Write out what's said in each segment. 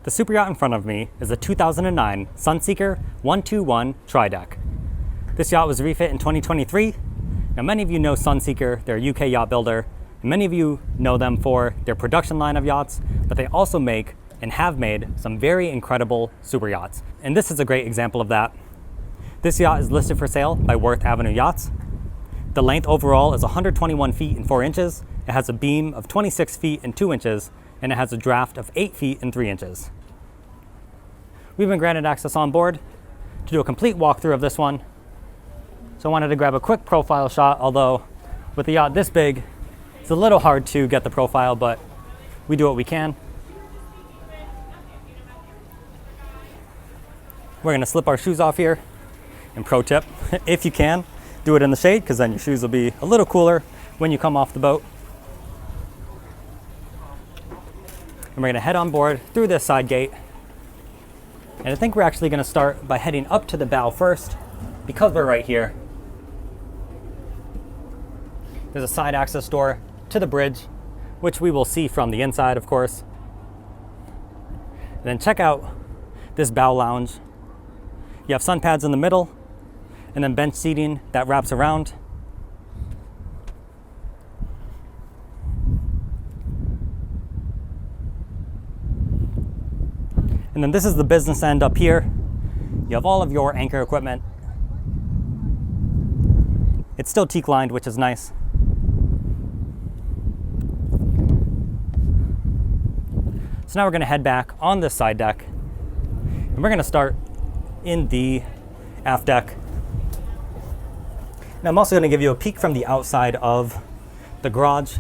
The super yacht in front of me is a 2009 Sunseeker 121 Trideck. This yacht was refit in 2023. Now many of you know Sunseeker, they're a UK yacht builder, and many of you know them for their production line of yachts, but they also make and have made some very incredible super yachts. And this is a great example of that. This yacht is listed for sale by Worth Avenue Yachts. The length overall is 121 feet and 4 inches. It has a beam of 26 feet and 2 inches, and it has a draft of 8 feet and 3 inches. We've been granted access on board to do a complete walkthrough of this one. So I wanted to grab a quick profile shot, although with a yacht this big, it's a little hard to get the profile, but we do what we can. We're gonna slip our shoes off here. And pro tip, if you can, do it in the shade, because then your shoes will be a little cooler when you come off the boat. And we're gonna head on board through this side gate. And I think we're actually gonna start by heading up to the bow first, because we're right here. There's a side access door to the bridge, which we will see from the inside, of course. And then check out this bow lounge. You have sun pads in the middle, and then bench seating that wraps around. And then this is the business end up here. You have all of your anchor equipment. It's still teak lined, which is nice. So now we're gonna head back on this side deck, and we're gonna start in the aft deck. Now I'm also gonna give you a peek from the outside of the garage.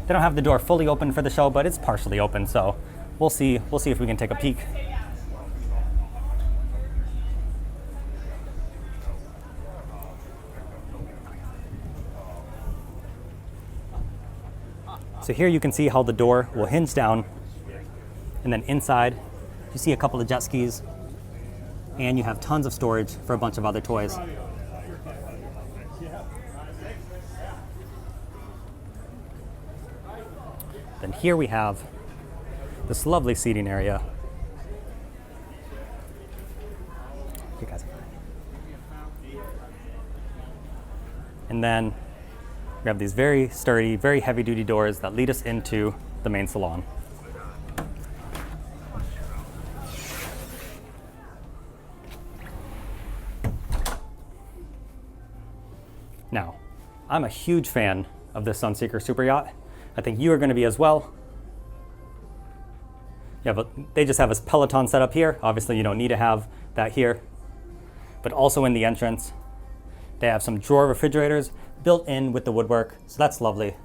They don't have the door fully open for the show, but it's partially open, so we'll see if we can take a peek. So here you can see how the door will hinge down, and then inside you see a couple of jet skis, and you have tons of storage for a bunch of other toys. Then here we have this lovely seating area. You guys. And then we have these very sturdy, very heavy duty doors that lead us into the main salon. Now, I'm a huge fan of this Sunseeker Superyacht. I think you are going to be as well. Yeah, but they just have a Peloton set up here. Obviously, you don't need to have that here. But also in the entrance, they have some drawer refrigerators built in with the woodwork, so that's lovely.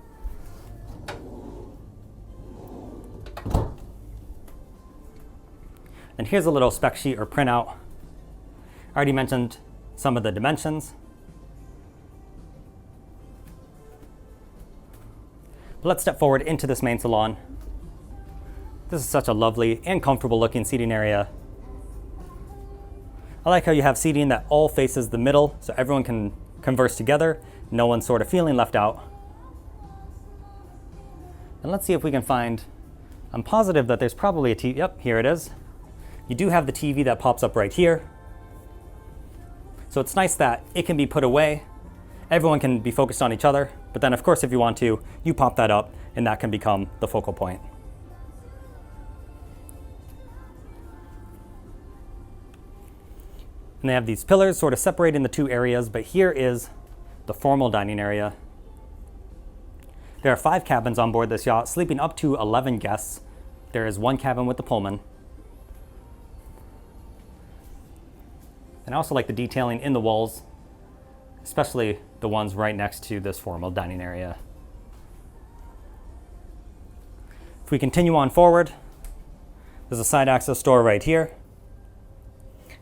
And here's a little spec sheet or printout. I already mentioned some of the dimensions. But let's step forward into this main salon. This is such a lovely and comfortable looking seating area. I like how you have seating that all faces the middle, so everyone can converse together. No one's sort of feeling left out. And let's see if we can find, I'm positive that there's probably a TV, yep, here it is. You do have the TV that pops up right here. So it's nice that it can be put away. Everyone can be focused on each other, but then of course if you want to, you pop that up and that can become the focal point. And they have these pillars sort of separating the two areas, but here is the formal dining area. There are 5 cabins on board this yacht, sleeping up to 11 guests. There is 1 cabin with the Pullman. And I also like the detailing in the walls, especially the ones right next to this formal dining area. If we continue on forward, there's a side access door right here.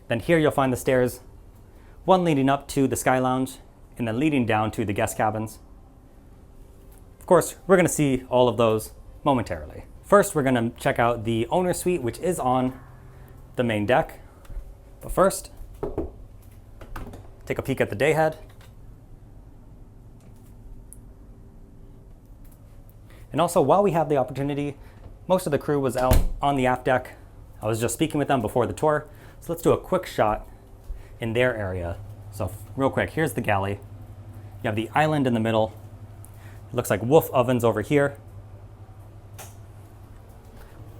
Then here you'll find the stairs, one leading up to the sky lounge and then leading down to the guest cabins. Of course, we're gonna see all of those momentarily. First, we're gonna check out the owner's suite, which is on the main deck. But first, take a peek at the day head. And also, while we have the opportunity, most of the crew was out on the aft deck I was just speaking with them before the tour, so let's do a quick shot in their area. So real quick, here's the galley. You have the island in the middle. It looks like wolf ovens over here.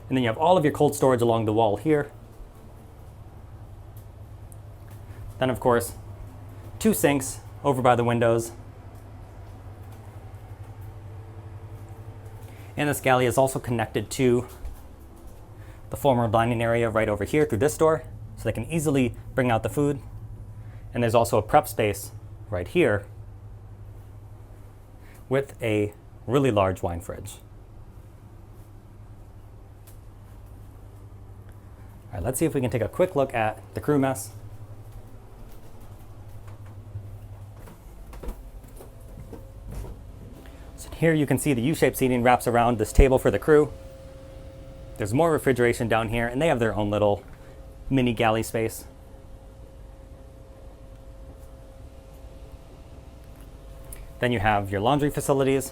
And then you have all of your cold storage along the wall here. Then of course, 2 sinks over by the windows. And this galley is also connected to the former dining area right over here through this door, so they can easily bring out the food. And there's also a prep space right here with a really large wine fridge. All right, let's see if we can take a quick look at the crew mess. So here you can see the U-shaped seating wraps around this table for the crew. There's more refrigeration down here, and they have their own little mini galley space. Then you have your laundry facilities.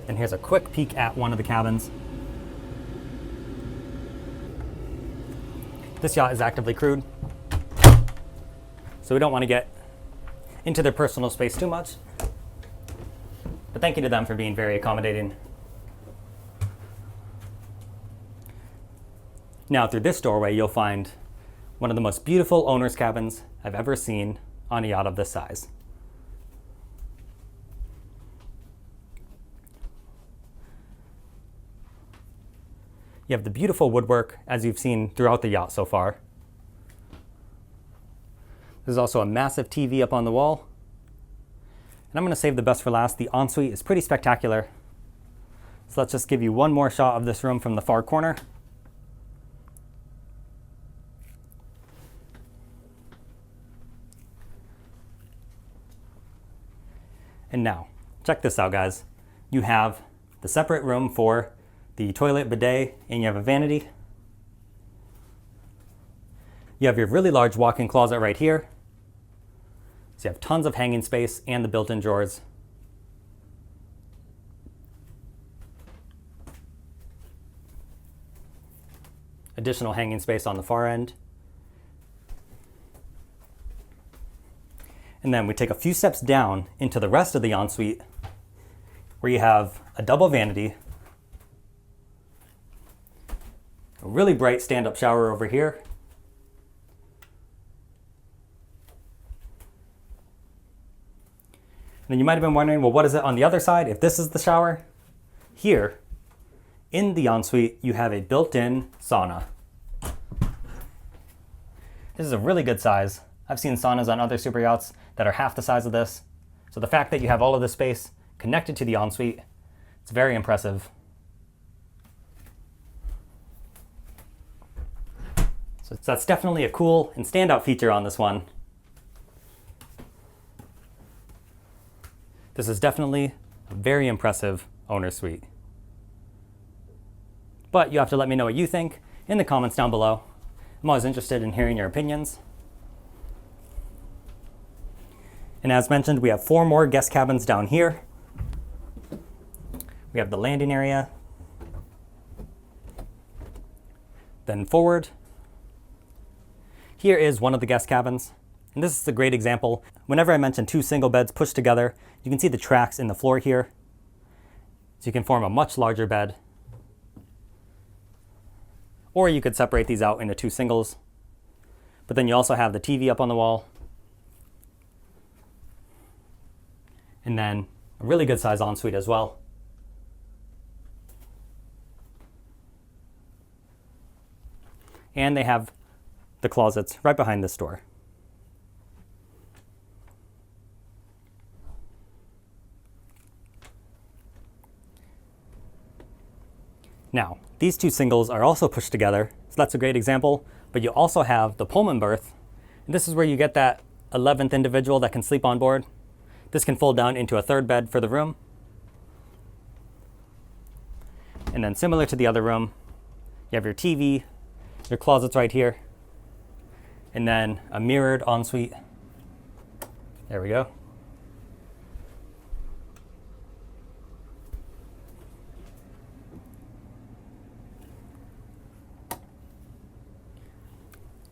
And here's a quick peek at one of the cabins. This yacht is actively crewed, so we don't want to get into their personal space too much. But thank you to them for being very accommodating. Now through this doorway, you'll find one of the most beautiful owner's cabins I've ever seen on a yacht of this size. You have the beautiful woodwork as you've seen throughout the yacht so far. There's also a massive TV up on the wall. And I'm going to save the best for last. The ensuite is pretty spectacular. So let's just give you one more shot of this room from the far corner. And now, check this out, guys. You have the separate room for the toilet, bidet, and you have a vanity. You have your really large walk-in closet right here. So you have tons of hanging space and the built-in drawers. Additional hanging space on the far end. And then we take a few steps down into the rest of the ensuite, where you have a double vanity, a really bright stand-up shower over here, and then you might have been wondering, well, what is it on the other side? If this is the shower, here in the ensuite, you have a built-in sauna. This is a really good size. I've seen saunas on other super yachts that are half the size of this. So the fact that you have all of this space connected to the ensuite, it's very impressive. So that's definitely a cool and standout feature on this one. This is definitely a very impressive owner's suite. But you have to let me know what you think in the comments down below. I'm always interested in hearing your opinions. And as mentioned, we have 4 more guest cabins down here. We have the landing area. Then forward. Here is one of the guest cabins. And this is a great example. Whenever I mention 2 single beds pushed together, you can see the tracks in the floor here. So you can form a much larger bed. Or you could separate these out into 2 singles. But then you also have the TV up on the wall. And then a really good size ensuite as well. And they have the closets right behind this door. Now, these 2 singles are also pushed together, so that's a great example, but you also have the Pullman berth. And this is where you get that 11th individual that can sleep on board. This can fold down into a 3rd bed for the room. And then similar to the other room, you have your TV, your closets right here, and then a mirrored ensuite There we go.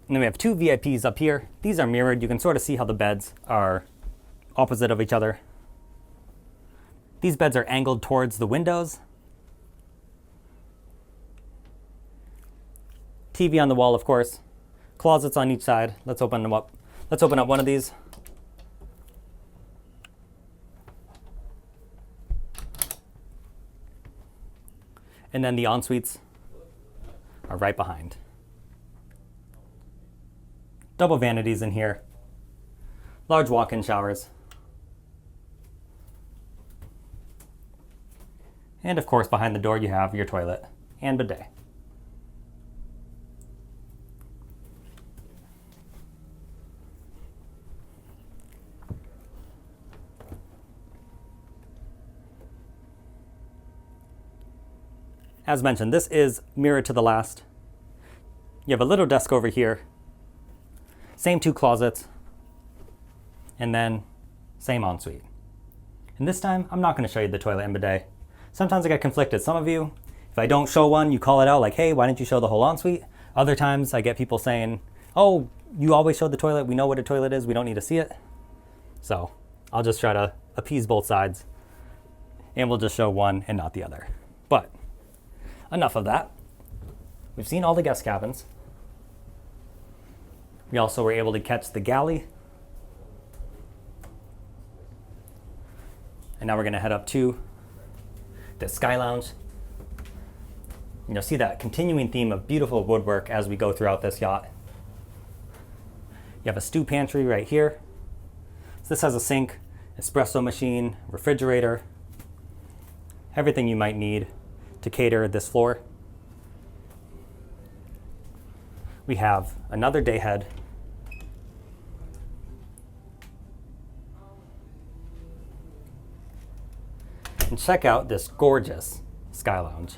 And then we have two VIPs up here. These are mirrored. You can sort of see how the beds are opposite of each other. These beds are angled towards the windows. TV on the wall, of course. Closets on each side. Let's open them up. Let's open up one of these. And then the en-suites are right behind. Double vanities in here. Large walk-in showers. And of course, behind the door you have your toilet and bidet. As mentioned, this is mirrored to the last. You have a little desk over here. Same two closets. And then same ensuite. And this time, I'm not going to show you the toilet and bidet. Sometimes I get conflicted. Some of you, if I don't show one, you call it out like, hey, why didn't you show the whole ensuite? Other times I get people saying, oh, you always show the toilet. We know what a toilet is. We don't need to see it. So I'll just try to appease both sides. And we'll just show one and not the other. But enough of that. We've seen all the guest cabins. We also were able to catch the galley. And now we're going to head up to the Sky Lounge. And you'll see that continuing theme of beautiful woodwork as we go throughout this yacht. You have a stew pantry right here. So this has a sink, espresso machine, refrigerator, everything you might need to cater this floor. We have another day head. And check out this gorgeous Sky Lounge.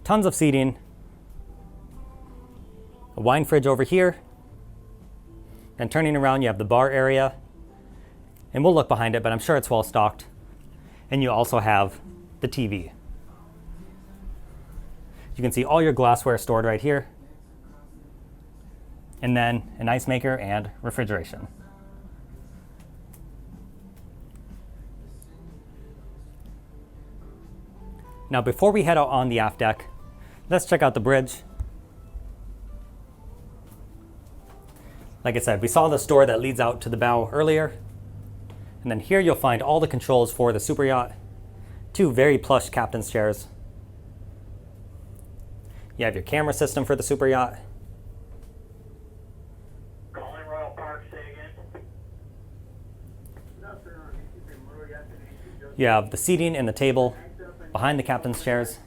Tons of seating. A wine fridge over here. And turning around, you have the bar area. And we'll look behind it, but I'm sure it's well stocked. And you also have the TV. You can see all your glassware stored right here. And then an ice maker and refrigeration. Now before we head out on the aft deck, let's check out the bridge. Like I said, we saw the door that leads out to the bow earlier. And then here you'll find all the controls for the super yacht. Two very plush captain's chairs. You have your camera system for the super yacht. You have the seating and the table behind the captain's chairs.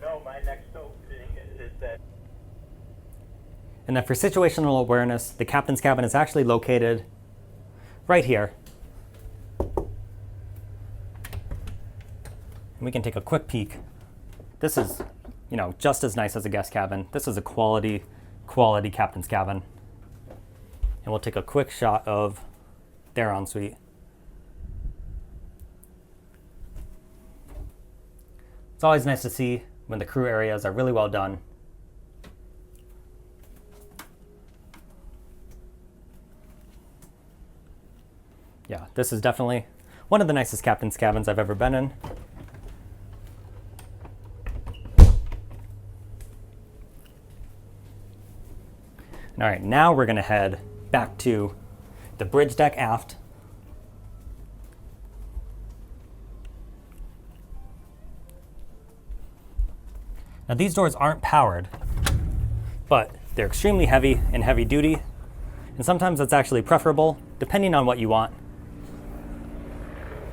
No, my next opening is that. And then for situational awareness, the captain's cabin is actually located right here. And we can take a quick peek. This is, just as nice as a guest cabin. This is a quality captain's cabin. And we'll take a quick shot of their ensuite. It's always nice to see when the crew areas are really well done. Yeah, this is definitely one of the nicest captain's cabins I've ever been in. All right, now we're going to head back to the bridge deck aft. Now these doors aren't powered, but they're extremely heavy and heavy duty, and sometimes it's actually preferable depending on what you want.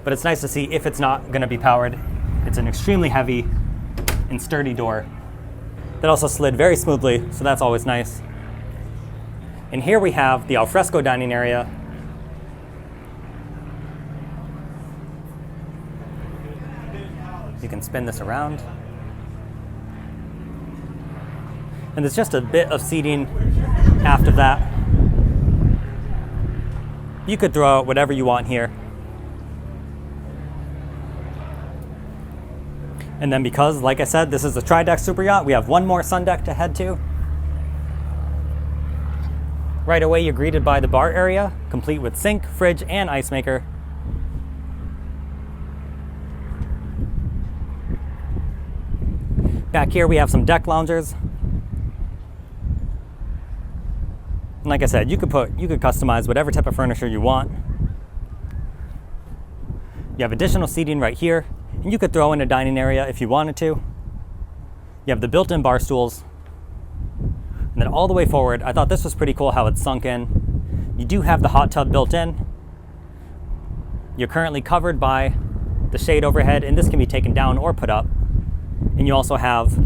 But it's nice to see if it's not going to be powered. It's an extremely heavy and sturdy door that also slid very smoothly, so that's always nice. And here we have the alfresco dining area. You can spin this around. And there's just a bit of seating after that. You could throw out whatever you want here. And then because, like I said, this is a Trideck Superyacht, we have one more sun deck to head to. Right away, you're greeted by the bar area, complete with sink, fridge, and ice maker. Back here, we have some deck loungers. And like I said, you could customize whatever type of furniture you want. You have additional seating right here, and you could throw in a dining area if you wanted to. You have the built-in bar stools. And then all the way forward, I thought this was pretty cool how it's sunk in. You do have the hot tub built in. You're currently covered by the shade overhead, and this can be taken down or put up. And you also have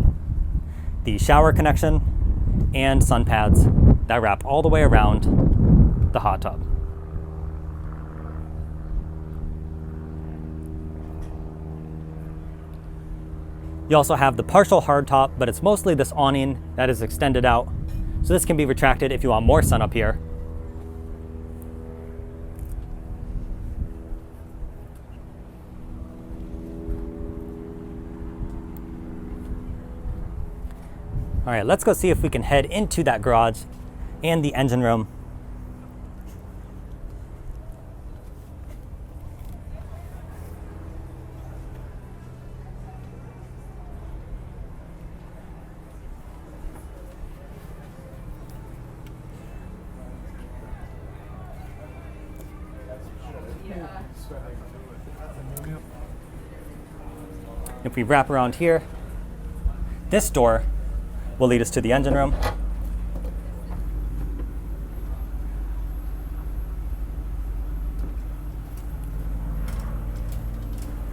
the shower connection and sun pads that wrap all the way around the hot tub. You also have the partial hardtop, but it's mostly this awning that is extended out. So this can be retracted if you want more sun up here. All right, let's go see if we can head into that garage and the engine room. If we wrap around here, this door will lead us to the engine room.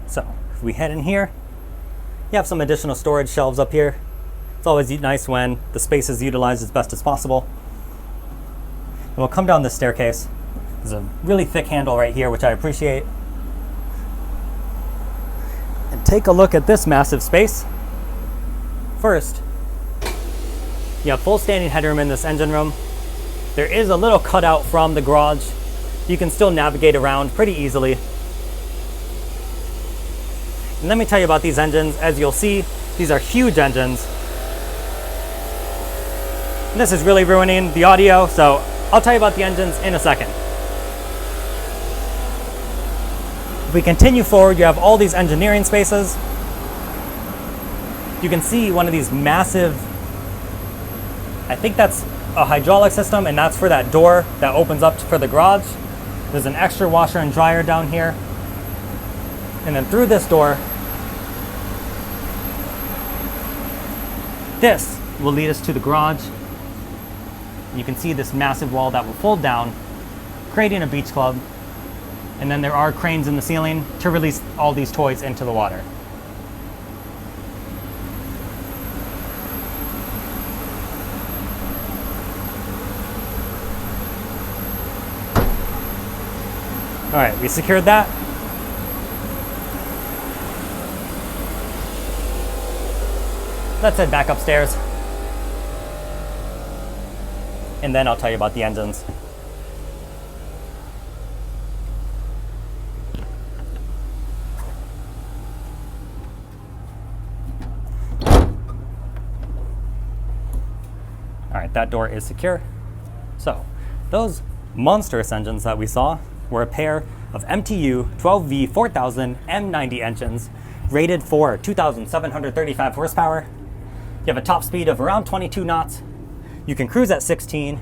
So if we head in here, you have some additional storage shelves up here. It's always nice when the space is utilized as best as possible. And we'll come down this staircase. There's a really thick handle right here, which I appreciate. And take a look at this massive space. First, you have full standing headroom in this engine room. There is a little cutout from the garage. You can still navigate around pretty easily. And let me tell you about these engines. As you'll see, these are huge engines. And this is really ruining the audio, so I'll tell you about the engines in a second. If we continue forward, you have all these engineering spaces. You can see one of these massive, I think that's a hydraulic system, and that's for that door that opens up for the garage. There's an extra washer and dryer down here. And then through this door, this will lead us to the garage. You can see this massive wall that will fold down, creating a beach club. And then there are cranes in the ceiling to release all these toys into the water. All right, we secured that. Let's head back upstairs. And then I'll tell you about the engines. All right, that door is secure. So those monstrous engines that we saw were a pair of MTU 12V 4000 M90 engines rated for 2,735 horsepower. You have a top speed of around 22 knots. You can cruise at 16,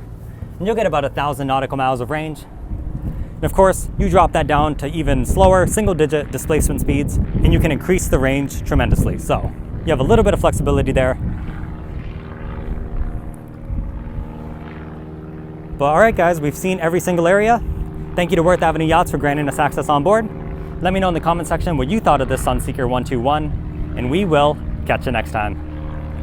and you'll get about 1,000 nautical miles of range. And of course, you drop that down to even slower single-digit displacement speeds, and you can increase the range tremendously. So you have a little bit of flexibility there. But all right, guys, we've seen every single area. Thank you to Worth Avenue Yachts for granting us access on board. Let me know in the comment section what you thought of this Sunseeker 121, and we will catch you next time.